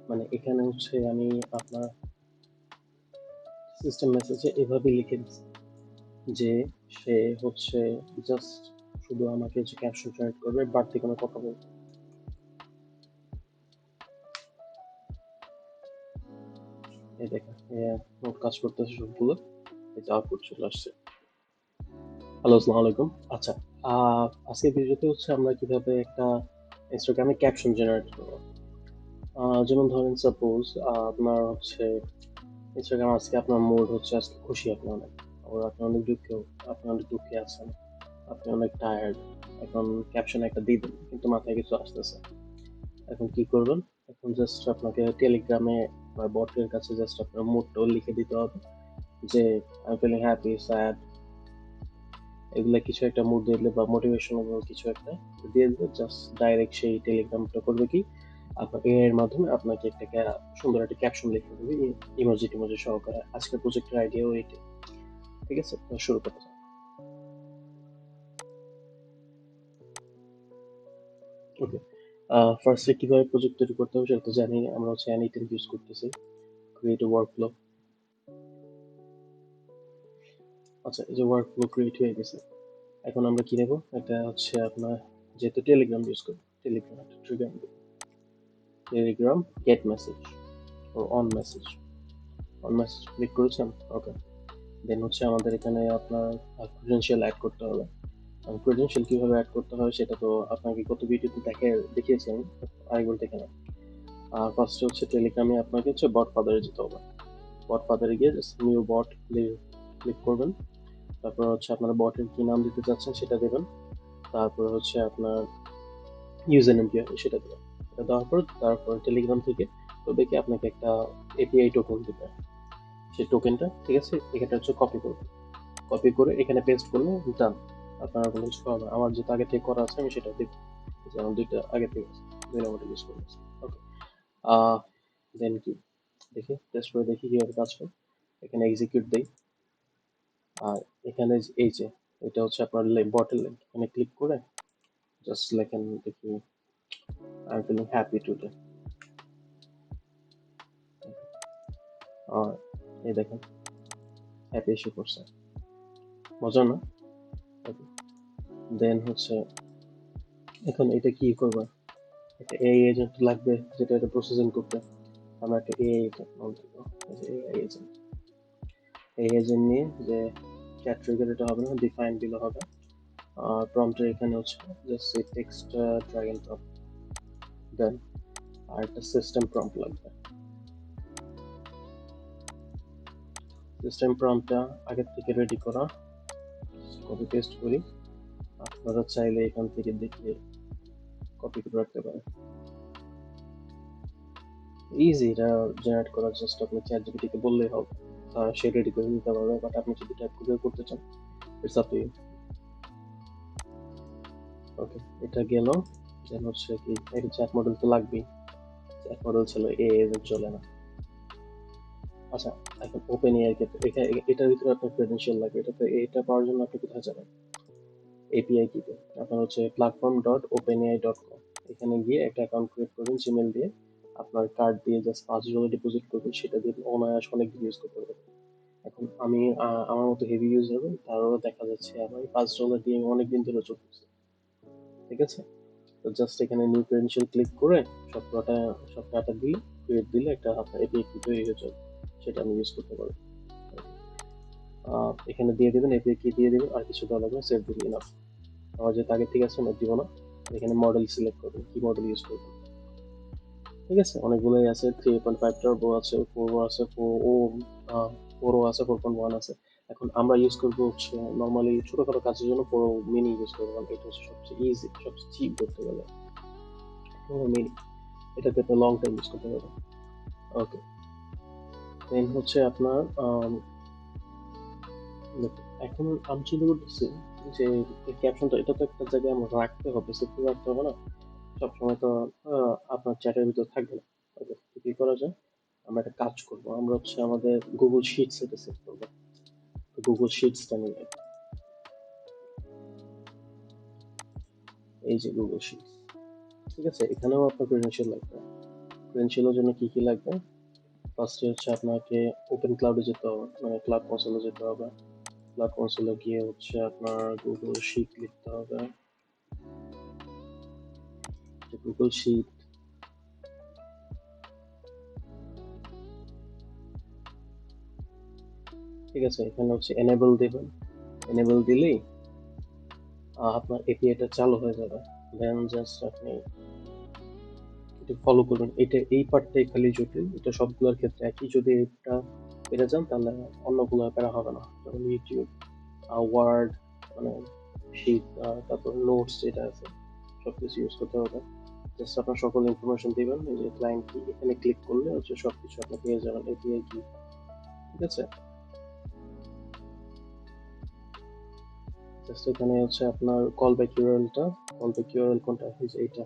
মানে এখানে হচ্ছে আমি আপনার সিস্টেম মেসেজে এভাবে লিখে দিচ্ছি যে সে হচ্ছে জাস্ট শুধু আমাকে হচ্ছে ক্যাপশন জেনারেট করবে, বাড়তি কোনো কথা বলবে। এই দেখেন নোট কাজ করতেছে সবগুলো, এই যে আউটপুট চলে আসছে। হ্যালো, আসসালামু আলাইকুম। আচ্ছা, আজকের ভিডিওতে হচ্ছে আমরা কিভাবে একটা ইনস্টাগ্রামে ক্যাপশন জেনারেট করবো। যেমন ধরেন সাপোজ আপনার হচ্ছে ইনস্টাগ্রাম আজকে আপনার মুড হচ্ছে আজকে খুশি, আপনি অনেক, আবার আপনি অনেক দুঃখেও, আপনি অনেক দুঃখে আছেন, আপনি অনেক টায়ার্ড। এখন ক্যাপশন একটা দিয়ে দেন কিন্তু মাথায় কিছু আসতেছে। এখন কি করবেন? এখন জাস্ট আপনাকে টেলিগ্রামে বা বটের কাছে জাস্ট আপনার মুডটাও লিখে দিতে হবে যে I am feeling happy, sad, এগুলা কিছু একটা মুড দিলে বা মোটিভেশনাল কিছু একটা দিয়ে দিলে জাস্ট ডাইরেক্ট সেই টেলিগ্রামটা করবে কি আপনার এআই এর মাধ্যমে আপনাকে একটা সুন্দর একটা ক্যাপশন লিখে দেবে ইমোজি টিমোজি সহকারে। আজকের প্রজেক্টের আইডিয়াও এইটাই। ঠিক আছে, তো শুরু করতে চাই। ওকে, ফার্স্টে কিভাবে প্রজেক্ট তৈরি করতে হবে সেটা তো জানি। আমরা হচ্ছে অ্যানিটেল ইউজ করতেছি, ক্রিয়েট ওয়ার্কফ্লো। আচ্ছা, এই যে ওয়ার্কফ্লো ক্রিয়েট হয়ে গেছে। এখন আমরা কি নেব? এটা হচ্ছে আপনার, যেহেতু টেলিগ্রাম ইউজ করবো, টেলিগ্রাম একটা ট্রিগার, টেলিগ্রাম গেট মেসেজ ও on message. On message click করেছেন? ওকে, দেন হচ্ছে আমাদের এখানে আপনার ক্রেডেনশিয়াল অ্যাড করতে হবে। ক্রেডেনশিয়াল কিভাবে অ্যাড করতে হয় সেটা তো আপনাকে কত ভিডিওতে দেখিয়েছেন, আরেকবার দেখে নেন। ফার্স্টে হচ্ছে টেলিগ্রামে আপনাকে হচ্ছে বট ফাদারে যেতে হবে। বট ফাদারে গিয়ে জাস্ট নিউ বট ক্লিক করবেন। তারপর হচ্ছে আপনার বটের কি নাম দিতে চাচ্ছেন সেটা দেবেন। তারপর হচ্ছে আপনার ইউজার নেম কি হবে সেটা দেবেন। এটা দেওয়ার পর তারপর টেলিগ্রাম থেকে তবে কি আপনাকে একটা এপিআই টোকেন দিবে। সেই টোকেনটা, ঠিক আছে, এখানে হচ্ছে কপি করবে। কপি করে এখানে পেস্ট করলে ডান। আপনার কোনো কিছু করা হবে না। আমার যেটা আগে থেকে করা আছে আমি সেটা দিব। যেমন দুইটা আগে থেকে আছে, দুই নম্বরটা ইউজ করতেছি। ওকে, দেন কি দেখি, টেস্ট করে দেখি কিভাবে কাজ করে। এখানে এক্সিকিউট দেই। আর এখানে এই যে এটা হচ্ছে আপনার বটের লিঙ্ক, এখানে ক্লিক করে জাস্ট লেখেন দেখি I am feeling happy today. আর এই দেখেন হ্যাপি ইস্যু করছে, মজা না? ওকে, দেন হচ্ছে এখন এটা কি করবে, একটা এআই এজেন্ট লাগবে যেটা এটা প্রসেসিং করতে। আমরা একটা এআই এজেন্ট নাম দিব, এআই এজেন্ট। এই এজেন্ট নিয়ে যে চ্যাট ট্রিগার এটা হবে না, ডিফাইন দিলে হবে। প্রম্পটের এখানে হচ্ছে জাস্ট এই টেক্সট ড্র্যাগ এন্ড ড্রপ, দেন আর একটা সিস্টেম প্রম্পট লাগবে। সিস্টেম প্রম্পটটা আগে থেকে রেডি করা, কপি পেস্ট করি। আপনারা চাইলে এখান থেকে দেখে কপি করে রাখতে পারেন। ইজি এটা জেনারেট করা, জাস্ট আপনি চ্যাট জিপিটিকে বললেই হবে, সে রেডি করে দিতে পারবে। বাট আপনি যদি টাইপ করে করতে চান, ইটস আপ টু ইউ। ওকে, এটা গেল। দেন হচ্ছে কি একটা চ্যাট মডেল তো লাগবেই, চ্যাট মডেল ছিল এজেন্ট চলে না। আচ্ছা, এখন ওপেন এআই ক্ষেত্রে এটার ভিতরে আপনার ক্রেডেনশিয়াল লাগবে। এটা পাওয়ার জন্য আপনি কোথায় যাবেন? এপিআই কিতে আপনার হচ্ছে platform.openai.com, এখানে গিয়ে একটা অ্যাকাউন্ট ক্রিয়েট করবেন জিমেল দিয়ে। আপনার কার্ড দিয়ে জাস্ট $5 ডিপোজিট করবেন, সেটা দিয়ে অনায়াস অনেক কিছু ইউজ করতে পারবেন। এখন আমি আমার মতো হেভি ইউজার, তারও দেখা যাচ্ছে আমার $5 দিয়ে আমি অনেকদিন ধরে চলতেছে। ঠিক আছে, তো জাস্ট এখানে নিউ ক্রেডেনশিয়াল ক্লিক করে সবকটা সব ডাটা দিলে, ক্রিয়েট দিলে একটা আপনার এপিআই কি তৈরি হয়ে যাবে, সেটা আমি ইউজ করতে পারবো। এখানে দিয়ে দেবেন, এপিআই কি দিয়ে দেবেন, আর কিছু দেওয়া লাগবে, সেভ দিলে ইনাফ। আমার যেহেতু আগে থেকে আছে আমি দিব না। এখানে মডেল সিলেক্ট করবেন, কি মডেল ইউজ করবেন। ঠিক আছে, অনেকগুলোই আছে, 3.5 টার্বো আছে, 4 আছে, 4 আছে, 4.1 আছে। এখন আমরা ইউজ করবো হচ্ছে নর্মালি ছোটখাটো কাজের জন্য 4 মিনি ইউজ করবো, কারণ এটা হচ্ছে সবচেয়ে ইজি, সবচেয়ে চিপ করতে গেলে 4 মিনি। এটাতে আপনি লং টাইম ইউজ করতে পারবেন। ওকে, দেন হচ্ছে আপনার এখন আমি চিন্তা করতেছি যে ক্যাপশনটা এটা তো একটা জায়গায় আমরা রাখতে হবে, সেভ করে রাখতে হবে না সবসময় তো। আপনার চ্যাটের ভিতর থাকবে না। ওকে, তো কি করা যায়, আমরা একটা কাজ করব, আমরা হচ্ছে আমাদের গুগল শিটস এটা সেভ করবো। তো গুগল শিটসটা নিয়ে, এই যে গুগল শিটস, ঠিক আছে, এখানেও আপনার ক্রেডেনশিয়াল লাগবে। ক্রেডেনশিয়ালের জন্য কি কি লাগবে? ফার্স্টে হচ্ছে আপনাকে ওপেন ক্লাউডে যেতে হবে, মানে ক্লাউড কনসোলে যেতে হবে। ক্লাউড কনসোলে গিয়ে হচ্ছে আপনার গুগল শিট লিখতে হবে। গুগল শিট, ঠিক আছে, এখানে হচ্ছে এনেবল দেবেন। এনেবল দিলেই আপনার এপিআইটা চালু হয়ে যাবে। দেন জাস্ট আপনি এটা ফলো করবেন। এটা এই পার্টটাই খালি জটিল, এটা সবগুলোর ক্ষেত্রে একই। যদি এটা পেরে যান তাহলে অন্যগুলো পেরা হবে না, যেমন ইউটিউব, ওয়ার্ড, মানে শিট, তারপর নোটস যেটা আছে সবকিছু ইউজ করতে হবে। জাস্ট আপনার সকল ইনফরমেশন দিবেন, এই যে ক্লায়েন্ট কি, এখানে ক্লিক করলে হচ্ছে সবকিছু আপনি পেয়ে যাবেন, এপিআই কি, ঠিক আছে। জাস্ট এখানে হচ্ছে আপনার কল ব্যাক ইউআরএলটা, কল ব্যাক ইউআরএল কোনটা, এই যে এইটা,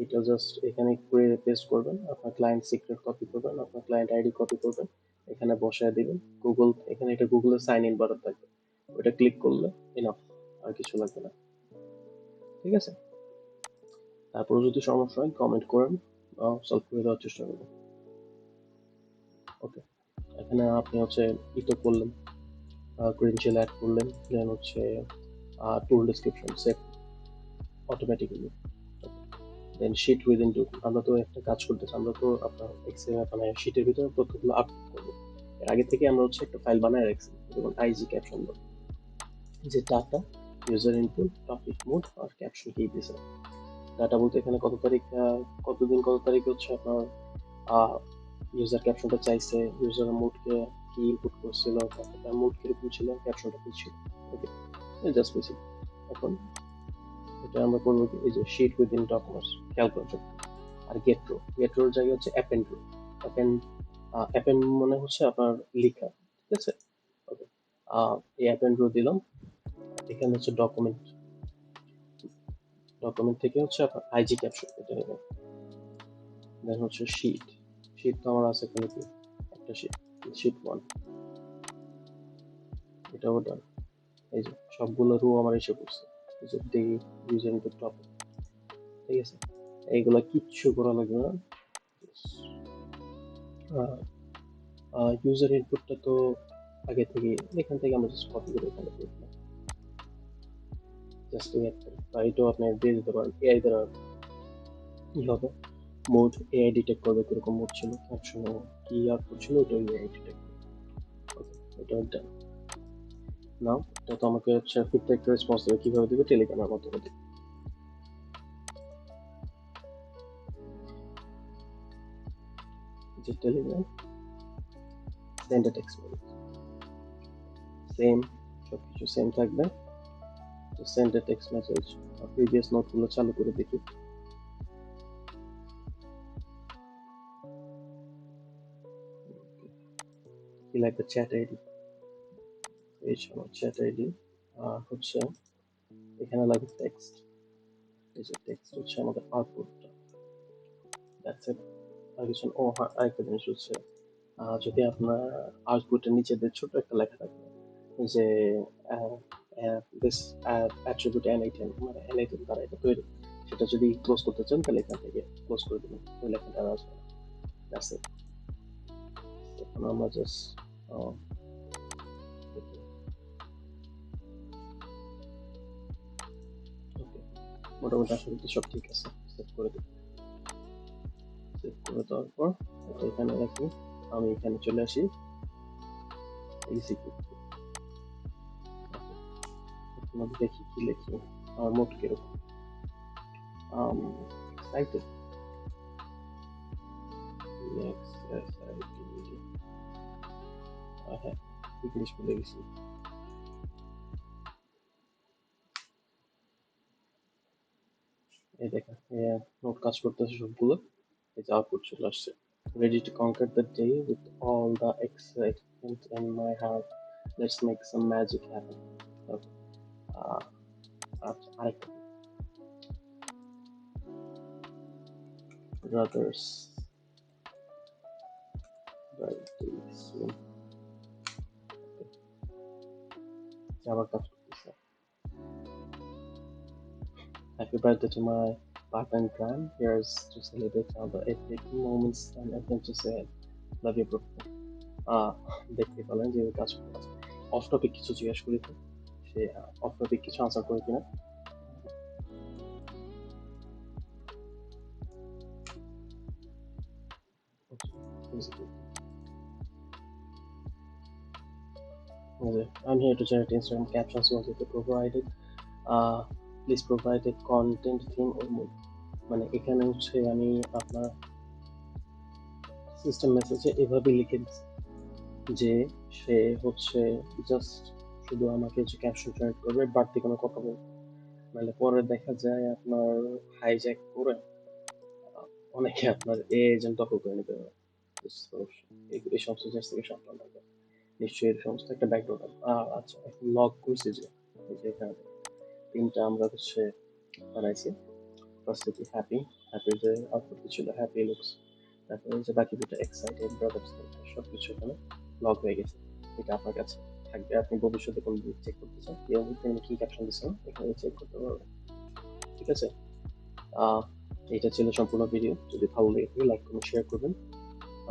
এটা জাস্ট এখানে করে পেস্ট করবেন। আপনার ক্লায়েন্ট সিক্রেট কপি করবেন, আপনার ক্লায়েন্ট আইডি কপি করবেন, এখানে বসায় দিবেন। গুগল, এখানে এটা গুগলের সাইন ইন বাটন থাকবে, ওটা ক্লিক করলে এনাফ, আর কিছু লাগবে না, ঠিক আছে। তারপর যদি সমস্যা হয় কমেন্ট করেন, সলভ করে দেওয়ার চেষ্টা করবো। ওকে, এখানে আপনি হচ্ছে ইতো করলেন, ক্রেডেনশিয়াল অ্যাড করলেন, দেন হচ্ছে টুল ডেসক্রিপশন সেট অটোমেটিক্যালি। দেন শিট উইদিন টু, আমরা তো একটা কাজ করতেছি, আমরা তো আপনার এক্সেল মানে শিটের ভিতরে তথ্যগুলো আপলোড করবো। এর আগে থেকে আমরা হচ্ছে একটা ফাইল বানায় রাখছি, যেমন আইজি ক্যাপশন, যে data, user input, topic mode আর ক্যাপশন কি দিয়েছে। ডাটা বলতে এখানে কত তারিখ, কতদিন কত তারিখে হচ্ছে আপনার ইউজার ক্যাপশনটা চাইছে, ইউজার মোডকে কি ইনপুট করছিল, তারপর তার মোড কিরকম ছিল, ক্যাপশনটা কি ছিল। ওকে, জাস্ট বেসিক। এখন এটা আমরা করবো কি, এই যে শিট উইদিন ডকুমেন্টস, খেয়াল করে চলবে। আর গেট রো, গেট রোর জায়গায় হচ্ছে অ্যাপেন্ড রো। অ্যাপেন্ড, অ্যাপেন্ড মানে হচ্ছে আপনার লিখা, ঠিক আছে। ওকে, এই অ্যাপেন্ড রো দিলাম। এখানে হচ্ছে ডকুমেন্ট, ডকুমেন্ট থেকে হচ্ছে আপনার আইজি ক্যাপশন এটা নেবে। দেন হচ্ছে শিট, শিট তো আমার আছে এখানে কি, একটা শিট, শিট 1, এটাও ডান। এই যে সবগুলো রো আমার এসে পড়ছে, এই যে ডে, ইউজার ইনপুট, টপিক, ঠিক আছে। এইগুলা কিচ্ছু করা লাগবে না। ইউজার ইনপুটটা তো আগে থেকে, এখান থেকে আমরা জাস্ট কপি করে এখানে দিয়ে দিলাম, জাস্ট বা এটাও আপনি দিয়ে দিতে পারেন। এআই দ্বারা কি হবে, মোড এআই ডিটেক্ট করবে কিরকম মোড ছিল, ক্যাপশন কি আউটপুট ছিল, ওটা এআই ডিটেক্ট করবে। ওকে, এটা ডান। নাও এটা তো আমাকে হচ্ছে ফিডব্যাক রেসপন্স দেবে, কিভাবে দেবে, টেলিগ্রামের মাধ্যমে দেবে। যে Telegram send a text message, same, সবকিছু সেম থাকবে। তো send a text message, previous নোটগুলো চালু করে দেখি। কি লাগবে, চ্যাট আইডি, এই সময় চ্যাট আইডি হচ্ছে এখানে লাগবে টেক্সট, এই যে টেক্সট হচ্ছে আমাদের আউটপুটটা, দ্যাটস ইট, আর কিছু। ও হ্যাঁ, আরেকটা জিনিস হচ্ছে, যদি আপনার আউটপুটের নিচে ছোট একটা লেখা থাকে যে দিস অ্যাট্রিবিউট এন8 মানে এন8 দ্বারা এটা তৈরি, সেটা যদি ক্লোজ করতে চান তাহলে এখান থেকে ক্লোজ করে দিবেন, ওই লেখাটা আর আসবে না। That's it. এখন আমরা জাস্ট ওকে, মোটামুটি আশা করি সব ঠিক আছে। সেভ করে দিই, সেভ করে দেওয়ার পর এটা এখানে রাখি, আমি এখানে চলে আসি এক্সিকিউট। এখন আমি দেখি কি লিখি, আমার মোট কিরকম, excited, excited, হ্যাঁ, ইংলিশ ভুলে গেছি। এই দেখেন নোট কাজ করতেছে সবগুলো, এই যে আউটপুট চলে আসছে। Ready to conquer the day with all the excitement in my heart. Let's make some magic happen. Okay. আচ্ছা, আরেকটা brothers birthday soon. আবার কাজ করতেছে, happy birthday to my part-time plan. Here's to celebrate all the epic moments and adventures ahead. Love you, bro. দেখতে পেলেন যে কাজ করে আছে। অফ টপিক কিছু জিজ্ঞেস করি তো সে অফ টপিক কিছু আনসার করে কিনা। I'm here to generate Instagram captions once it provided. Please provide a content theme or mood. মানে এখানে হচ্ছে আমি আপনার সিস্টেম মেসেজে এভাবে লিখে দিচ্ছি যে সে হচ্ছে জাস্ট শুধু আমাকে যে ক্যাপশন জেনারেট করবে, বাড়তি কোনো কথা বলবে, নাহলে পরে দেখা যায় আপনার হাইজ্যাক করে অনেকে আপনার এজেন্ট দখল করে নিতে পারে। এই সমস্ত জিনিস থেকে সাবধান থাকবে। নিশ্চয়ই এর সমস্ত একটা ব্যাকগ্রাউন্ড। আচ্ছা, এখন লগ করছি যে এই যে এখানে তিনটা আমরা হচ্ছে বানাইছি। ফার্স্টে কি হ্যাপি, হ্যাপি যে আউটপুট ছিল হ্যাপি লুকস, তারপরে যে বাকি দুটো এক্সাইটেড, ব্রাদার্স, সব কিছু এখানে লগ হয়ে গেছে। এটা আপনার কাছে থাকবে, আপনি ভবিষ্যতে কোনো দিক চেক করতে চান আপনি কি ক্যাপশন দিচ্ছেন এখানে চেক করতে পারবেন। ঠিক আছে, এটা ছিল সম্পূর্ণ ভিডিও। যদি ভালো লেগে থাকে লাইক করবেন, শেয়ার করবেন।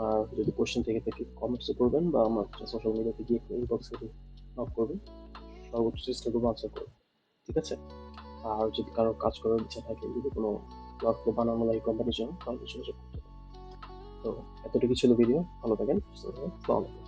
আর যদি কোশ্চেন থেকে থাকে কমেন্টসও করবেন বা আমার সোশ্যাল মিডিয়াতে গিয়ে ইনবক্স করে নক করবেন, সর্বোচ্চ চেষ্টা করবো আনসার করবো। ঠিক আছে, আর যদি কারো কাজ করার ইচ্ছা থাকে, যদি কোনো ওয়ার্কফ্লো বানানো লাগে কোম্পানির জন্য, তাহলে যোগাযোগ করতে পারেন। তো এতটুকু ছিল ভিডিও। ভালো থাকেন, সুস্থ থাকেন, আসসালামু আলাইকুম।